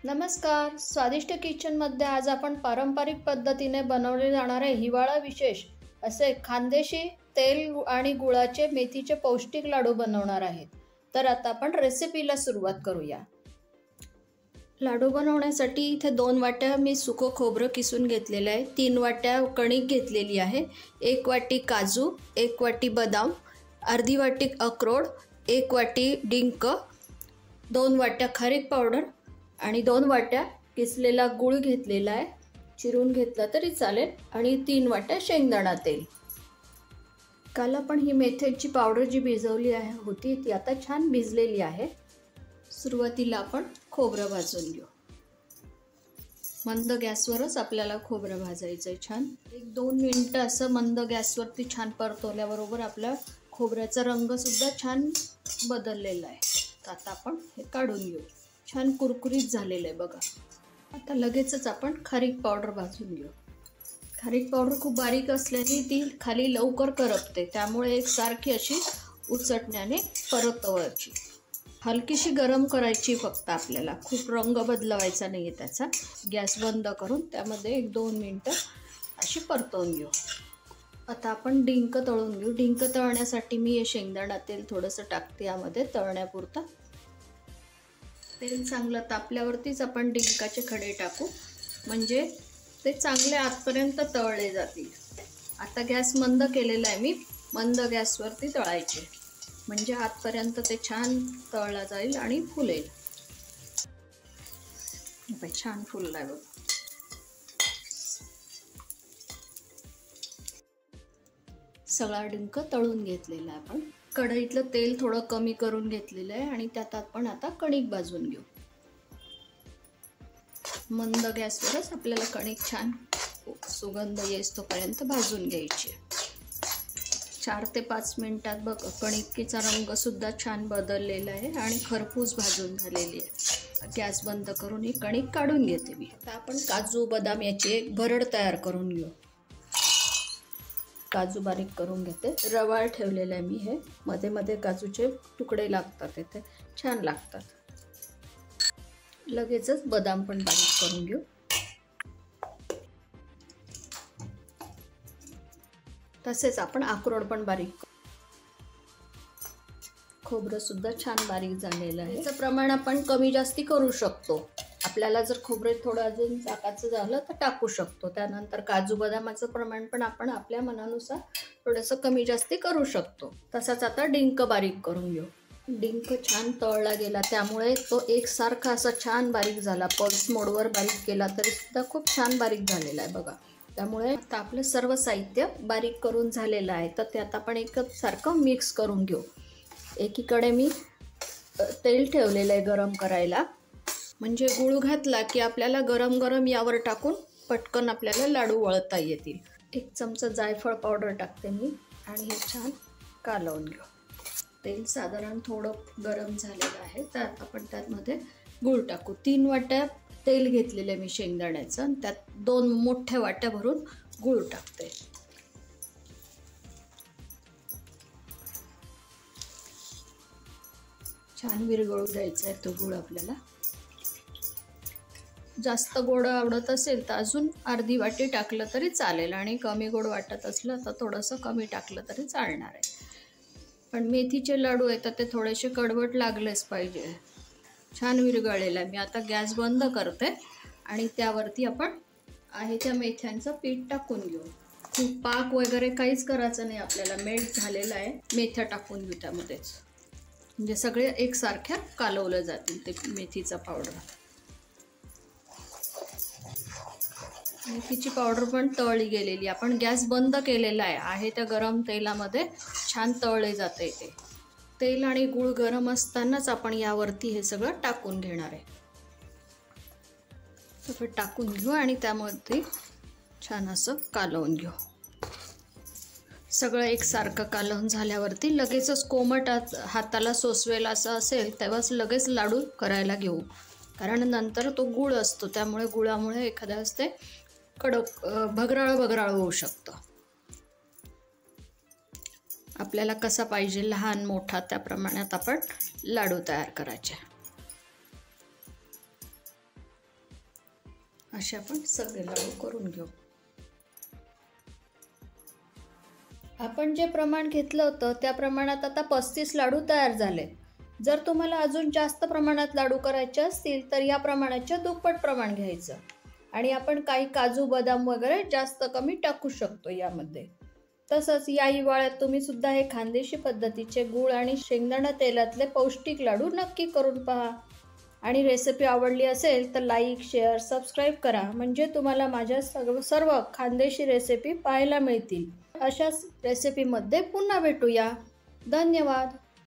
नमस्कार. स्वादिष्ट किचनमध्ये आज आपण पारंपरिक पद्धतीने बनवले जाणारे हिवाळा विशेष असे खानदेशी तेल आणि गुळाचे मेथीचे पौष्टिक लाडू बनवणार आहेत. तर आता आपण रेसिपीला सुरुवात करूया. लाडू बनवण्यासाठी इथे 2 वाट्या मी सुकं खोबरं किसून घेतलेलं आहे, 3 वाट्या कणिक घेतलेली आहे, 1 वाटी काजू, 1 वाटी बदाम, अर्धी वाटी अक्रोड, 1 वाटी डिंक, 2 वाट्या खारीक पावडर आणि 2 वाट्या किसलेला गूळ घेतलेला आहे, चिरून घेतला तरी चालेल, आणि 3 वाट्या शेंगदाणा तेल. काल आपण ही मेथीची पावडर जी भिजवली होती ती आता छान भिजलेली आहे. सुरुवातीला आपण खोबरं भाजून घेऊ. मंद गॅसवरच आपल्याला खोबरं भाजायचं आहे. छान 1-2 मिनिटं असं मंद गॅसवरती छान परतवल्याबरोबर आपला खोबऱ्याचा रंग सुद्धा छान बदललेला आहे. तर आता आपण हे काढून घेऊ. छान कुरकुरीत झालेलं आहे बघा. आता लगेचच आपण खारीक पावडर भाजून घेऊ. खारीक पावडर खूप बारीक असल्याने ती खाली लवकर करपते, त्यामुळे एकसारखी अशी उचटण्याने परतवायची. हलकीशी गरम करायची फक्त आपल्याला, खूप रंग बदलवायचा नाही आहे त्याचा. गॅस बंद करून त्यामध्ये 1-2 मिनटं अशी परतवून घेऊ. आता आपण डिंक तळून घेऊ. डिंक तळण्यासाठी मी हे शेंगदाणा तेल थोडंसं टाकते यामध्ये तळण्यापुरतं. तेल चांगलं तापल्यावरतीच आपण डिंकाचे खडे टाकू, म्हणजे ते चांगले आतपर्यंत तळले जातील. आता गॅस मंद केलेला आहे मी, मंद गॅसवरती तळायचे, म्हणजे आतपर्यंत ते छान तळला जाईल आणि फुलेल. छान फुलला आहे बघ. सगळा डिंक तळून घेतलेला आहे आपण. कढईतलं तेल थोडं कमी करून घेतलेलं आहे आणि त्यात आपण आता कणिक भाजून घेऊ. मंद गॅसवरच आपल्याला कणिक छान सुगंध येईस्तोपर्यंत भाजून घ्यायची. 4 ते 5 मिनिटात बघ कणिकेचा रंग सुद्धा छान बदललेला आहे आणि खरपूस भाजून झालेली आहे. गॅस बंद करून ही कणिक काढून घेते मी. आता आपण काजू बदाम याची एक भरड तयार करून घेऊ. काजू बारीक करून घेते. रवाळ ठेवलेलं आहे मी. हे मध्ये मध्ये काजूचे तुकडे लागतात, इथे छान लागतात. लगेचच बदाम पण बारीक करून घेऊ. तसेच आपण अक्रोड पण बारीक. खोबरं सुद्धा छान बारीक झालेलं आहे. याचं प्रमाण आपण कमी जास्ती करू शकतो. आपल्याला जर खोबरे थोडं अजून चाकाचं झालं तर टाकू शकतो. त्यानंतर काजू बदामाचं प्रमाण पण आपण आपल्या मनानुसार थोडंसं कमी जास्ती करू शकतो. तसाच आता डिंक बारीक करून घेऊ. डिंक छान तळला गेला, त्यामुळे तो एकसारखा असा छान बारीक झाला. पल्स मोडवर बारीक केला तरी सुद्धा खूप छान बारीक झालेला आहे बघा. त्यामुळे आता आपलं सर्व साहित्य बारीक करून झालेलं आहे. तर त्यात आपण एकसारखं मिक्स करून घेऊ. एकीकडे मी तेल ठेवलेलं आहे गरम करायला, म्हणजे गूळ घातला की आपल्याला गरम गरम यावर टाकून पटकन आपल्याला लाडू वळता येतील. 1 चमचा जायफळ पावडर टाकते मी आणि हे छान कालवून घेऊ. तेल साधारण थोडं गरम झालेलं आहे, तर आपण त्यामध्ये गूळ टाकू. 3 वाट्या तेल घेतलेलं आहे मी शेंगदाण्याचं, आणि त्यात 2 मोठ्या वाट्या भरून गूळ टाकते. छान विरघळू द्यायचा आहे तो गूळ आपल्याला. जास्त गोड आवडत असेल तर अजून अर्धी वाटी टाकलं तरी चालेल, आणि कमी गोड वाटत असलं तर थोडंसं कमी टाकलं तरी चालणार आहे. पण मेथीचे लाडू आहेत तर ते थोडेसे कडवट लागलेच पाहिजे. छान विरघळलेलं आहे. मी आता गॅस बंद करते आणि त्यावरती आपण आहे त्या मेथ्यांचं पीठ टाकून घेऊ. खूप पाक वगैरे काहीच करायचं नाही आपल्याला. मेल्ट झालेलं आहे. मेथ्या टाकून घेऊ त्यामध्येच, म्हणजे सगळे एकसारख्या कालवलं जातील ते मेथीचा पावडर. मेथीची पावडर पण तळली गेलेली. आपण गॅस बंद केलेला आहे त्या गरम तेलामध्ये छान तळले जाते ते. तेल आणि गूळ गरम असतानाच आपण यावरती हे सगळं टाकून घेणार आहे. सगळं टाकून घेऊ आणि त्यामध्ये छान असं कालवून घेऊ. सगळं एकसारखं कालवून झाल्यावरती लगेचच कोमट हाताला सोसवेल असं असेल तेव्हाच लगेच लाडू करायला घेऊ, कारण नंतर तो गूळ असतो, त्यामुळे गुळामुळे एखाद्या वेळेस ते कडक भगराळ होऊ शकतं. आपल्याला कसा पाहिजे लहान मोठा, त्या प्रमाणात आपण लाडू तयार करायचे. असे आपण सगळे लाडू करून घेऊ. आपण जे प्रमाण घेतलं होतं त्या प्रमाणात आता 35 लाडू तयार झाले. जर तुम्हाला अजून जास्त प्रमाणात लाडू करायचे असतील तर या प्रमाणाच्या दुप्पट प्रमाण घ्यायचं. आणि आपण काही काजू बदाम वगैरे जास्त कमी टाकू शकतो यामध्ये. तसंच या हिवाळ्यात तुम्ही सुद्धा हे खानदेशी पद्धतीचे गूळ आणि शेंगदाणा तेलातले पौष्टिक लाडू नक्की करून पहा. आणि रेसिपी आवडली असेल तर लाईक, शेअर, सबस्क्राईब करा, म्हणजे तुम्हाला माझ्या सर्व खानदेशी रेसिपी पाहायला मिळतील. अशाच रेसिपीमध्ये पुन्हा भेटूया. धन्यवाद.